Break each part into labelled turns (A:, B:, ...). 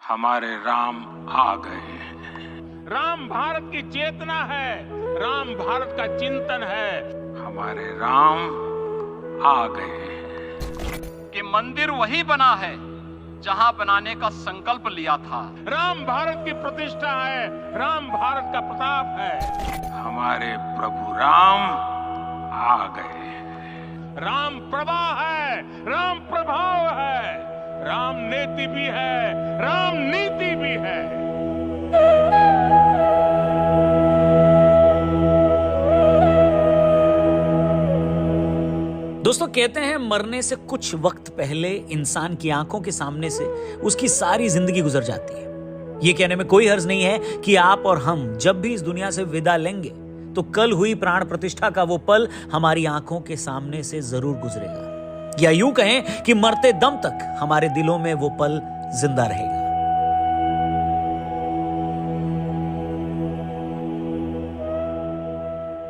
A: हमारे राम आ गए हैं। राम भारत की चेतना है, राम भारत का चिंतन है। हमारे राम आ गए हैं।
B: कि मंदिर वही बना है जहां बनाने का संकल्प लिया था।
A: राम भारत की प्रतिष्ठा है, राम भारत का प्रताप है। हमारे प्रभु राम आ गए हैं। राम प्रवाह है, राम प्रभाव है, राम नेति भी है, राम नीति भी है।
C: दोस्तों, कहते हैं मरने से कुछ वक्त पहले इंसान की आंखों के सामने से उसकी सारी जिंदगी गुजर जाती है। यह कहने में कोई हर्ज नहीं है कि आप और हम जब भी इस दुनिया से विदा लेंगे तो कल हुई प्राण प्रतिष्ठा का वो पल हमारी आंखों के सामने से जरूर गुजरेगा, या यूं कहें कि मरते दम तक हमारे दिलों में वो पल जिंदा रहेगा।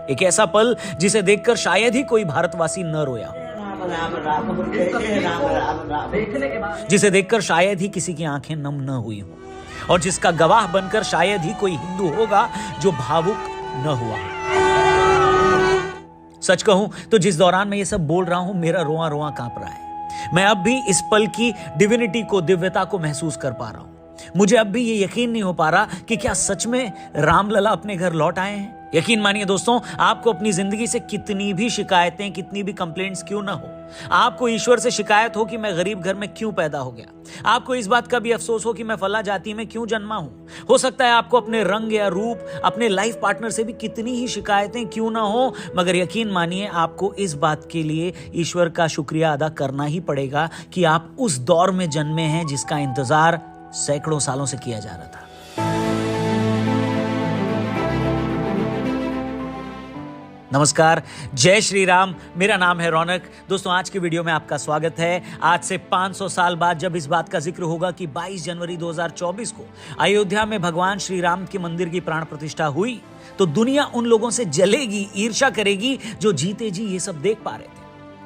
C: एक ऐसा पल जिसे देखकर शायद ही कोई भारतवासी न रोया हो, जिसे देखकर शायद ही किसी की आंखें नम न हुई हो, और जिसका गवाह बनकर शायद ही कोई हिंदू होगा जो भावुक न हुआ हो। सच कहूं तो जिस दौरान मैं ये सब बोल रहा हूं, मेरा रोआ रोआ कांप रहा है। मैं अब भी इस पल की डिविनिटी को, दिव्यता को महसूस कर पा रहा हूं। मुझे अब भी ये यकीन नहीं हो पा रहा कि क्या सच में रामलला अपने घर लौट आए हैं। यकीन मानिए दोस्तों, आपको अपनी जिंदगी से कितनी भी शिकायतें, कितनी भी कंप्लेंट्स क्यों ना हो, आपको ईश्वर से शिकायत हो कि मैं गरीब घर में क्यों पैदा हो गया, आपको इस बात का भी अफसोस हो कि मैं फला जाति में क्यों जन्मा हूं, हो सकता है आपको अपने रंग या रूप, अपने लाइफ पार्टनर से भी कितनी ही शिकायतें क्यों ना हो, मगर यकीन मानिए आपको इस बात के लिए ईश्वर का शुक्रिया अदा करना ही पड़ेगा कि आप उस दौर में जन्मे हैं जिसका इंतजार सैकड़ों सालों से किया जा रहा था। नमस्कार, जय श्री राम। मेरा नाम है रौनक। दोस्तों, आज के वीडियो में आपका स्वागत है। आज से 500 साल बाद जब इस बात का जिक्र होगा कि 22 जनवरी 2024 को अयोध्या में भगवान श्री राम के मंदिर की प्राण प्रतिष्ठा हुई, तो दुनिया उन लोगों से जलेगी, ईर्ष्या करेगी जो जीते जी ये सब देख पा रहे थे।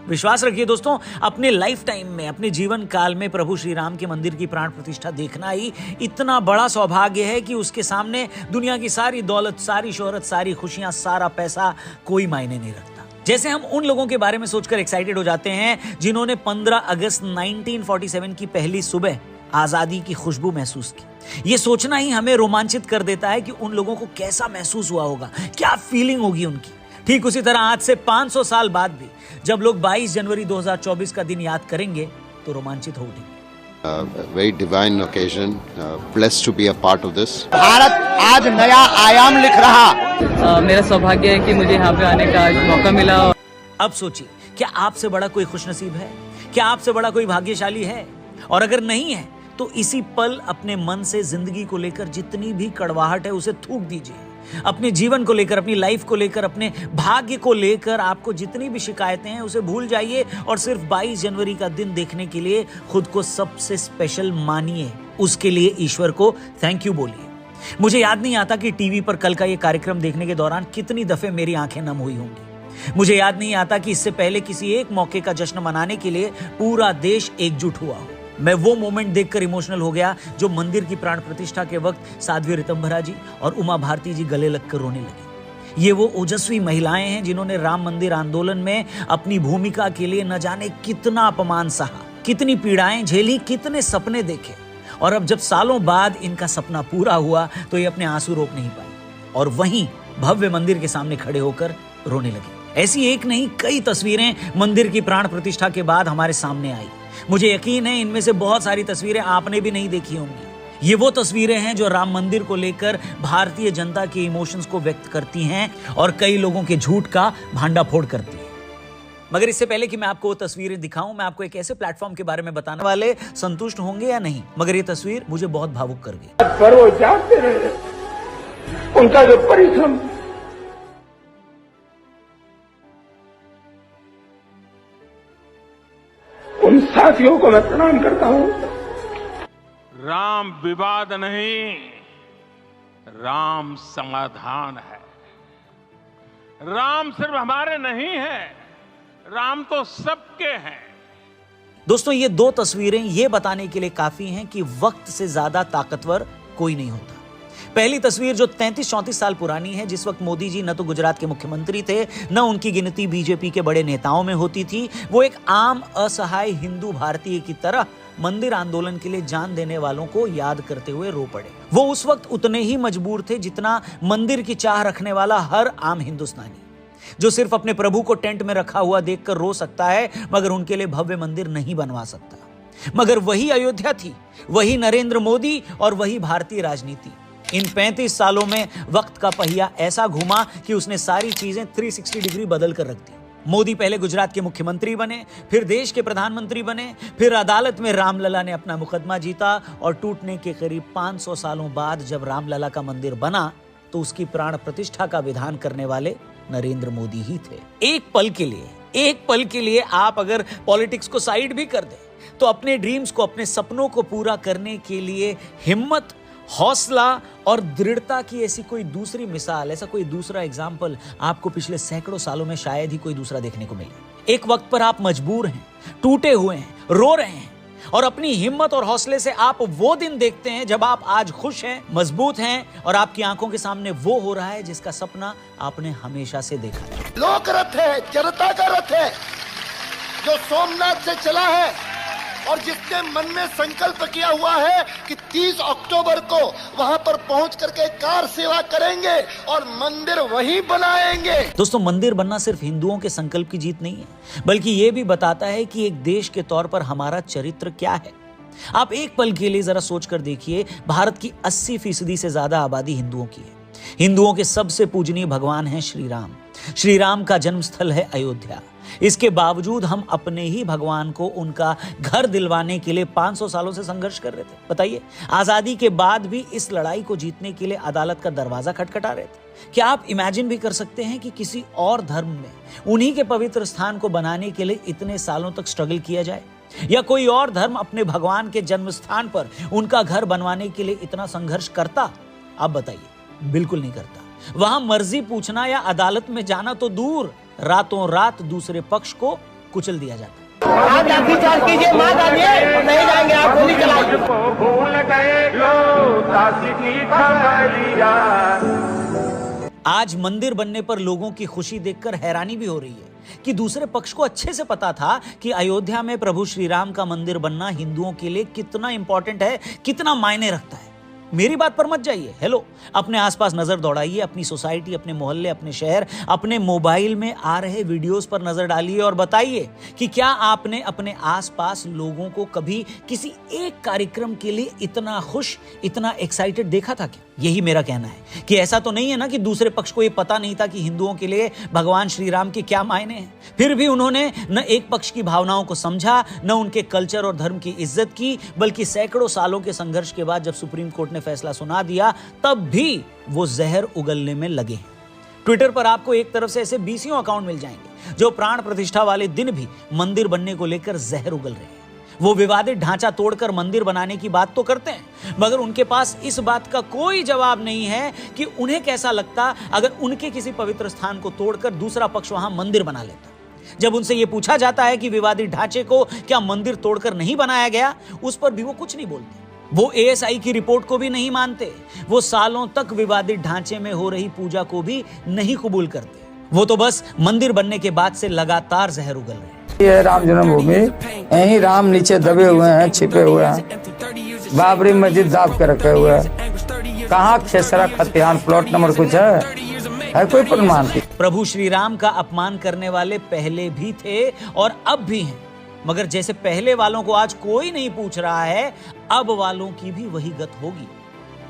C: विश्वास रखिए दोस्तों, अपने लाइफ टाइम में, अपने जीवन काल में प्रभु श्री राम के मंदिर की प्राण प्रतिष्ठा देखना ही इतना बड़ा सौभाग्य है कि उसके सामने दुनिया की सारी दौलत, सारी शोहरत, सारी खुशियां, सारा पैसा कोई मायने नहीं रखता। जैसे हम उन लोगों के बारे में सोचकर एक्साइटेड हो जाते हैं जिन्होंने 15 अगस्त 1947 की पहली सुबह आजादी की खुशबू महसूस की। ये सोचना ही हमें रोमांचित कर देता है कि उन लोगों को कैसा महसूस हुआ होगा, क्या फीलिंग होगी उनकी। ठीक उसी तरह आज से 500 साल बाद भी जब लोग 22 जनवरी 2024 का दिन याद करेंगे तो रोमांचित हो उठेंगे।
D: Very divine occasion, blessed to be a part of this.
E: Bharat आज नया आयाम लिख रहा।
F: मेरा सौभाग्य है कि मुझे यहाँ पे आने का आज मौका मिला।
C: अब सोचिए, क्या आपसे बड़ा कोई खुशनसीब है? क्या आपसे बड़ा कोई भाग्यशाली है? और अगर नहीं है तो इसी पल अपने मन से जिंदगी को लेकर जितनी भी कड़वाहट है उसे थूक दीजिए। अपने जीवन को लेकर, अपनी लाइफ को लेकर, अपने भाग्य को लेकर आपको जितनी भी शिकायतें हैं उसे भूल जाइए और सिर्फ 22 जनवरी का दिन देखने के लिए खुद को सबसे स्पेशल मानिए। उसके लिए ईश्वर को थैंक यू बोलिए। मुझे याद नहीं आता कि टीवी पर कल का ये कार्यक्रम देखने के दौरान कितनी दफे मेरी आंखें नम हुई होंगी। मुझे याद नहीं आता कि इससे पहले किसी एक मौके का जश्न मनाने के लिए पूरा देश एकजुट हुआ हो। मैं वो मोमेंट देखकर इमोशनल हो गया जो मंदिर की प्राण प्रतिष्ठा के वक्त साध्वी ऋतंभरा जी और उमा भारती जी गले लगकर रोने लगी। ये वो ओजस्वी महिलाएं हैं जिन्होंने राम मंदिर आंदोलन में अपनी भूमिका के लिए न जाने कितना अपमान सहा, कितनी पीड़ाएं झेली, कितने सपने देखे, और अब जब सालों बाद इनका सपना पूरा हुआ तो ये अपने आंसू रोक नहीं पाई और वहीं भव्य मंदिर के सामने खड़े होकर रोने लगी। ऐसी एक नहीं, कई तस्वीरें मंदिर की प्राण प्रतिष्ठा के बाद हमारे सामने आई। मुझे यकीन है इनमें से बहुत सारी तस्वीरें आपने भी नहीं देखी होंगी। ये वो तस्वीरें हैं जो राम मंदिर को लेकर भारतीय जनता के इमोशंस को व्यक्त करती हैं और कई लोगों के झूठ का भांडाफोड़ करती हैं। मगर इससे पहले कि मैं आपको वो तस्वीरें दिखाऊं, मैं आपको एक ऐसे प्लेटफॉर्म के बारे में बताने वाले संतुष्ट होंगे या नहीं, मगर ये तस्वीर मुझे बहुत भावुक कर गई।
A: पर वो जागते रहे, उनका जो परिश्रम, उन साथियों को मैं प्रणाम करता हूं। राम विवाद नहीं, राम समाधान है। राम सिर्फ हमारे नहीं है, राम तो सबके हैं।
C: दोस्तों, ये दो तस्वीरें ये बताने के लिए काफी हैं कि वक्त से ज्यादा ताकतवर कोई नहीं होता। पहली तस्वीर जो 33-34 साल पुरानी है, जिस वक्त मोदी जी न तो गुजरात के मुख्यमंत्री थे, न उनकी गिनती बीजेपी के बड़े नेताओं में होती थी। वो एक आम असहाय हिंदू भारतीय की तरह मंदिर आंदोलन के लिए जान देने वालों को याद करते हुए रो पड़े। वो उस वक्त उतने ही मजबूर थे जितना मंदिर की चाह रखने वाला हर आम हिंदुस्तानी, जो सिर्फ अपने प्रभु को टेंट में रखा हुआ देखकर रो सकता है, मगर उनके लिए भव्य मंदिर नहीं बनवा सकता। मगर वही अयोध्या थी, वही नरेंद्र मोदी और वही भारतीय राजनीति। इन 35 सालों में वक्त का पहिया ऐसा घूमा कि उसने सारी चीजें 360 डिग्री बदल कर रख दी। मोदी पहले गुजरात के मुख्यमंत्री बने, फिर देश के प्रधानमंत्री बने, फिर अदालत में रामलला ने अपना मुकदमा जीता और टूटने के करीब 500 सालों बाद जब रामलला का मंदिर बना तो उसकी प्राण प्रतिष्ठा का विधान करने वाले नरेंद्र मोदी ही थे। एक पल के लिए आप अगर पॉलिटिक्स को साइड भी कर दें तो अपने ड्रीम्स को, अपने सपनों को पूरा करने के लिए हिम्मत, हौसला और दृढ़ता की ऐसी कोई दूसरी मिसाल, ऐसा कोई दूसरा एग्जाम्पल आपको पिछले सैकड़ों सालों में शायद ही कोई दूसरा देखने को मिले। एक वक्त पर आप मजबूर हैं, टूटे हुए हैं, रो रहे हैं और अपनी हिम्मत और हौसले से आप वो दिन देखते हैं जब आप आज खुश हैं, मजबूत हैं और आपकी आंखों के सामने वो हो रहा है जिसका सपना आपने हमेशा से देखा है।
E: लोक रथ है, जनता का रथ है, जो सोमनाथ से चला है और जिसने मन में संकल्प किया हुआ है कि 30 अक्टूबर को वहां पर पहुंच करके कार सेवा करेंगे और मंदिर वहीं बनाएंगे।
C: दोस्तों, मंदिर बनना सिर्फ हिंदुओं के संकल्प की जीत नहीं है, बल्कि यह भी बताता है कि एक देश के तौर पर हमारा चरित्र क्या है। आप एक पल के लिए जरा सोच कर देखिए, भारत की 80% से ज्यादा आबादी हिंदुओं की है। हिंदुओं के सबसे पूजनीय भगवान हैं श्री राम। श्री राम का जन्मस्थल है अयोध्या। इसके बावजूद हम अपने ही भगवान को उनका घर दिलवाने के लिए 500 सालों से संघर्ष कर रहे थे। बताइए, आजादी के बाद भी इस लड़ाई को जीतने के लिए अदालत का दरवाजा खटखटा रहे थे। क्या आप इमेजिन भी कर सकते हैं कि किसी और धर्म में उन्हीं के पवित्र स्थान को बनाने के लिए इतने सालों तक स्ट्रगल किया जाए, या कोई और धर्म अपने भगवान के जन्म स्थान पर उनका घर बनवाने के लिए इतना संघर्ष करता? आप बताइए, बिल्कुल नहीं करता। वहां मर्जी पूछना या अदालत में जाना तो दूर, रातों रात दूसरे पक्ष को कुचल दिया जाता।
E: आप लाठीचार्ज कीजिए, मार डालिए, नहीं जाएंगे, आप गोली चलाइए।
A: भूल गए लो दासी की खबरिया।
C: आज मंदिर बनने पर लोगों की खुशी देखकर हैरानी भी हो रही है कि दूसरे पक्ष को अच्छे से पता था कि अयोध्या में प्रभु श्री राम का मंदिर बनना हिंदुओं के लिए कितना इंपॉर्टेंट है, कितना मायने रखता है। मेरी बात पर मत जाइए, हेलो, अपने आसपास नजर दौड़ाइए, अपनी सोसाइटी, अपने मोहल्ले, अपने शहर, अपने मोबाइल में आ रहे वीडियोस पर नजर डालिए और बताइए कि क्या आपने अपने आसपास लोगों को कभी किसी एक कार्यक्रम के लिए इतना खुश, इतना एक्साइटेड देखा था क्या? यही मेरा कहना है कि ऐसा तो नहीं है ना कि दूसरे पक्ष को यह पता नहीं था कि हिंदुओं के लिए भगवान श्री राम के क्या मायने हैं। फिर भी उन्होंने न एक पक्ष की भावनाओं को समझा, न उनके कल्चर और धर्म की इज्जत की, बल्कि सैकड़ों सालों के संघर्ष के बाद जब सुप्रीम कोर्ट ने फैसला सुना दिया, तब भी वो जहर उगलने में लगे हैं। ट्विटर पर आपको एक तरफ से ऐसे 20 अकाउंट मिल जाएंगे जो प्राण प्रतिष्ठा वाले दिन भी मंदिर बनने को लेकर जहर उगल रहे हैं। वो विवादित ढांचा तोड़कर मंदिर बनाने की बात तो करते हैं, मगर उनके पास इस बात का कोई जवाब नहीं है कि उन्हें कैसा लगता अगर उनके किसी पवित्र स्थान को तोड़कर दूसरा पक्ष वहां मंदिर बना लेता। जब उनसे यह पूछा जाता है कि विवादित ढांचे को क्या मंदिर तोड़कर नहीं बनाया गया, उस पर भी वो कुछ नहीं बोलते। वो एएसआई की रिपोर्ट को भी नहीं मानते। वो सालों तक विवादित ढांचे में हो रही पूजा को भी नहीं कबूल करते। वो तो बस मंदिर बनने के बाद से लगातार जहर उगल रहे हैं।
G: ये राम जन्मभूमि, यही राम नीचे दबे हुए हैं, छिपे हुए हैं, बाबरी मस्जिद दाब के रखे हुए हैं। कहाँ खेसरा खतियान प्लॉट नंबर कुछ है कोई प्रमाण?
C: प्रभु श्री राम का अपमान करने वाले पहले भी थे और अब भी हैं, मगर जैसे पहले वालों को आज कोई नहीं पूछ रहा है, अब वालों की भी वही गत होगी।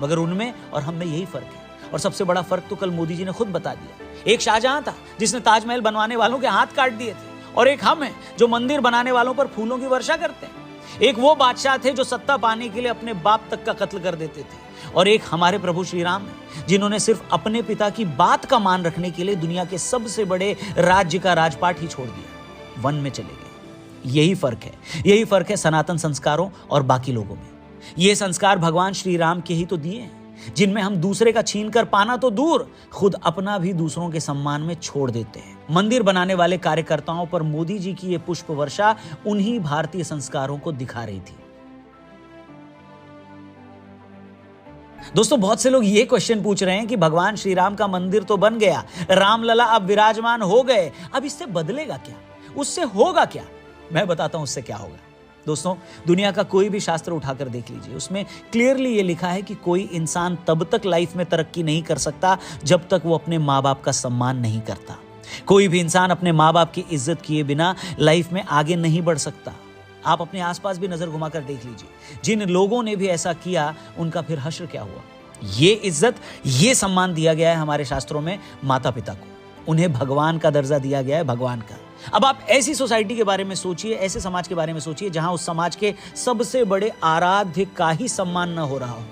C: मगर उनमें और हम में यही फर्क है, और सबसे बड़ा फर्क तो कल मोदी जी ने खुद बता दिया। एक शाहजहां था जिसने ताजमहल बनवाने वालों के हाथ काट दिए थे, और एक हम हैं जो मंदिर बनाने वालों पर फूलों की वर्षा करते हैं। एक वो बादशाह थे जो सत्ता पाने के लिए अपने बाप तक का कत्ल कर देते थे, और एक हमारे प्रभु श्री राम हैं जिन्होंने सिर्फ अपने पिता की बात का मान रखने के लिए दुनिया के सबसे बड़े राज्य का राजपाट ही छोड़ दिया, वन में चले गए। यही फर्क है सनातन संस्कारों और बाकी लोगों में। ये संस्कार भगवान श्री राम के ही तो दिए हैं। जिनमें हम दूसरे का छीन कर पाना तो दूर, खुद अपना भी दूसरों के सम्मान में छोड़ देते हैं। मंदिर बनाने वाले कार्यकर्ताओं पर मोदी जी की ये पुष्प वर्षा उन्हीं भारतीय संस्कारों को दिखा रही थी। दोस्तों, बहुत से लोग ये क्वेश्चन पूछ रहे हैं कि भगवान श्री राम का मंदिर तो बन गया, रामलला अब विराजमान हो गए, अब इससे बदलेगा क्या, उससे होगा क्या? मैं बताता हूं उससे क्या होगा। दोस्तों, दुनिया का कोई भी शास्त्र उठाकर देख लीजिए, उसमें क्लियरली ये लिखा है कि कोई इंसान तब तक लाइफ में तरक्की नहीं कर सकता जब तक वो अपने माँ बाप का सम्मान नहीं करता। कोई भी इंसान अपने माँ बाप की इज्जत किए बिना लाइफ में आगे नहीं बढ़ सकता। आप अपने आसपास भी नजर घुमाकर देख लीजिए, जिन लोगों ने भी ऐसा किया उनका फिर हश्र क्या हुआ। ये इज्जत, ये सम्मान दिया गया है हमारे शास्त्रों में माता पिता को, उन्हें भगवान का दर्जा दिया गया है, भगवान का। अब आप ऐसी सोसाइटी के बारे में सोचिए, ऐसे समाज के बारे में सोचिए जहां उस समाज के सबसे बड़े आराध्य का ही सम्मान न हो रहा हो,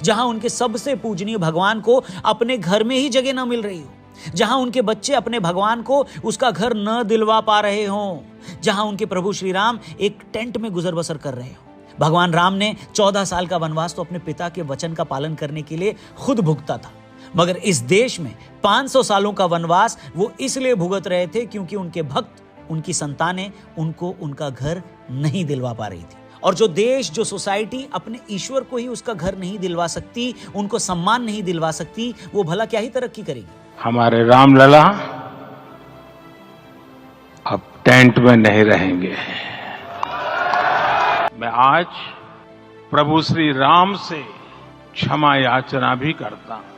C: जहां उनके सबसे पूजनीय भगवान को अपने घर में ही जगह न मिल रही हो, जहां उनके बच्चे अपने भगवान को उसका घर न दिलवा पा रहे हों, जहां उनके प्रभु श्री राम एक टेंट में गुजर बसर कर रहे हो। भगवान राम ने 14 साल का वनवास तो अपने पिता के वचन का पालन करने के लिए खुद भुगता था, मगर इस देश में 500 सालों का वनवास वो इसलिए भुगत रहे थे क्योंकि उनके भक्त, उनकी संतानें उनको उनका घर नहीं दिलवा पा रही थी। और जो देश, जो सोसाइटी अपने ईश्वर को ही उसका घर नहीं दिलवा सकती, उनको सम्मान नहीं दिलवा सकती, वो भला क्या ही तरक्की करेगी।
A: हमारे रामलला अब टेंट में नहीं रहेंगे। मैं आज प्रभु श्री राम से क्षमा याचना भी करता हूं।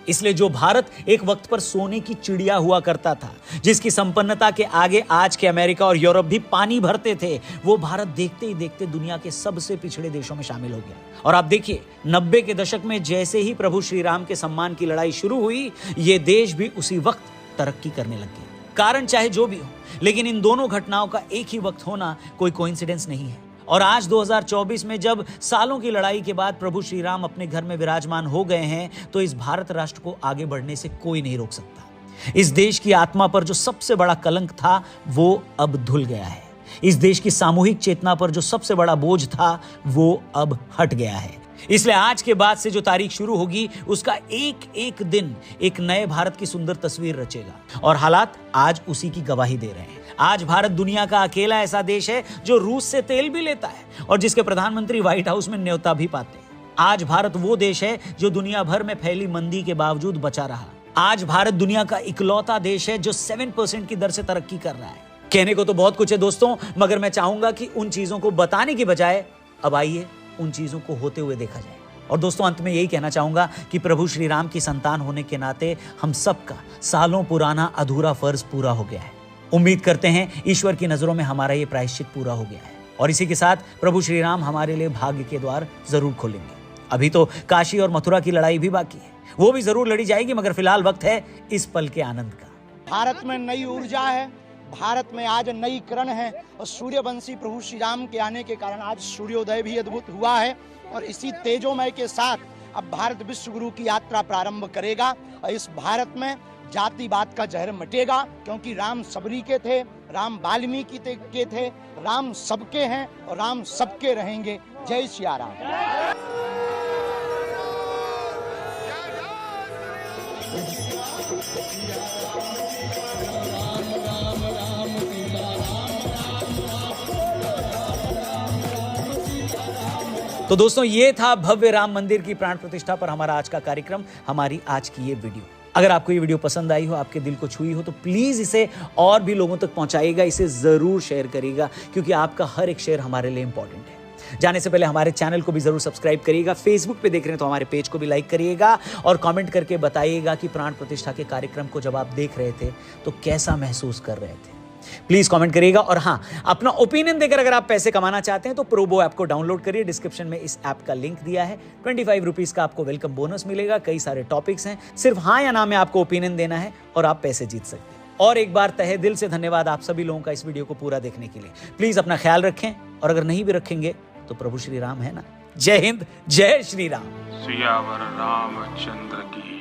C: इसलिए जो भारत एक वक्त पर सोने की चिड़िया हुआ करता था, जिसकी संपन्नता के आगे आज के अमेरिका और यूरोप भी पानी भरते थे, वो भारत देखते ही देखते दुनिया के सबसे पिछड़े देशों में शामिल हो गया। और आप देखिए, 90 के दशक में जैसे ही प्रभु श्री राम के सम्मान की लड़ाई शुरू हुई, ये देश भी उसी वक्त तरक्की करने लग गया। कारण चाहे जो भी हो, लेकिन इन दोनों घटनाओं का एक ही वक्त होना कोई कोइंसिडेंस नहीं है। और आज 2024 में जब सालों की लड़ाई के बाद प्रभु श्री राम अपने घर में विराजमान हो गए हैं, तो इस भारत राष्ट्र को आगे बढ़ने से कोई नहीं रोक सकता। इस देश की आत्मा पर जो सबसे बड़ा कलंक था, वो अब धुल गया है। इस देश की सामूहिक चेतना पर जो सबसे बड़ा बोझ था, वो अब हट गया है। इसलिए आज के बाद से जो तारीख शुरू होगी, उसका एक एक दिन एक नए भारत की सुंदर तस्वीर रचेगा। और हालात आज उसी की गवाही दे रहे हैं। आज भारत दुनिया का अकेला ऐसा देश है जो रूस से तेल भी लेता है और जिसके प्रधानमंत्री व्हाइट हाउस में न्योता भी पाते हैं। आज भारत वो देश है जो दुनिया भर में फैली मंदी के बावजूद बचा रहा। आज भारत दुनिया का इकलौता देश है जो 7% की दर से तरक्की कर रहा है। कहने को तो बहुत कुछ है दोस्तों, मगर मैं चाहूंगा कि उन चीजों को बताने की बजाय अब आइए उन चीजों को होते हुए देखा जाए। और दोस्तों, अंत में यही कहना चाहूंगा कि प्रभु श्री राम की संतान होने के नाते हम सबका सालों पुराना अधूरा फर्ज पूरा हो गया है। उम्मीद करते हैं ईश्वर की नजरों में हमारा ये प्रायश्चित पूरा हो गया है। और इसी के साथ प्रभु श्री राम हमारे लिए भाग्य के द्वार जरूर खोलेंगे। अभी तो काशी और मथुरा की लड़ाई भी बाकी है, वो भी जरूर लड़ी जाएगी, मगर फिलहाल वक्त है इस पल के आनंद का।
E: भारत में नई ऊर्जा है, भारत में आज नई किरण है और सूर्यवंशी प्रभु श्री राम के आने के कारण आज सूर्योदय भी अद्भुत हुआ है। और इसी तेजोमय के साथ अब भारत विश्व गुरु की यात्रा प्रारंभ करेगा। और इस भारत में जातिवाद का जहर मिटेगा, क्योंकि राम सबरी के थे, राम वाल्मीकि के थे, राम सबके हैं और राम सबके रहेंगे। जय सिया राम।
C: तो दोस्तों, ये था भव्य राम मंदिर की प्राण प्रतिष्ठा पर हमारा आज का कार्यक्रम, हमारी आज की ये वीडियो। अगर आपको ये वीडियो पसंद आई हो, आपके दिल को छुई हो, तो प्लीज इसे और भी लोगों तक पहुंचाइएगा, इसे जरूर शेयर करिएगा, क्योंकि आपका हर एक शेयर हमारे लिए इंपॉर्टेंट है। जाने से पहले हमारे चैनल को भी जरूर सब्सक्राइब करिएगा। फेसबुक पे देख रहे हैं तो हमारे पेज को भी लाइक करिएगा और कमेंट करके बताइएगा कि प्राण प्रतिष्ठा के कार्यक्रम को जब आप देख रहे थे तो कैसा महसूस कर रहे थे। प्लीज कमेंट करिएगा। और हाँ, अपना ओपिनियन देकर अगर आप पैसे कमाना चाहते हैं तो प्रोबो ऐप को डाउनलोड करिए। डिस्क्रिप्शन में इस ऐप का लिंक दिया है। 25 रुपीज का आपको वेलकम बोनस मिलेगा। कई सारे टॉपिक्स हैं, सिर्फ हाँ या ना में आपको ओपिनियन देना है और आप पैसे जीत सकते हैं। और एक बार तहे दिल से धन्यवाद आप सभी लोगों का इस वीडियो को पूरा देखने के लिए। प्लीज अपना ख्याल रखें, और अगर नहीं भी रखेंगे तो प्रभु श्री राम है ना। जय हिंद, जय श्री राम।
A: सियावर रामचंद्र की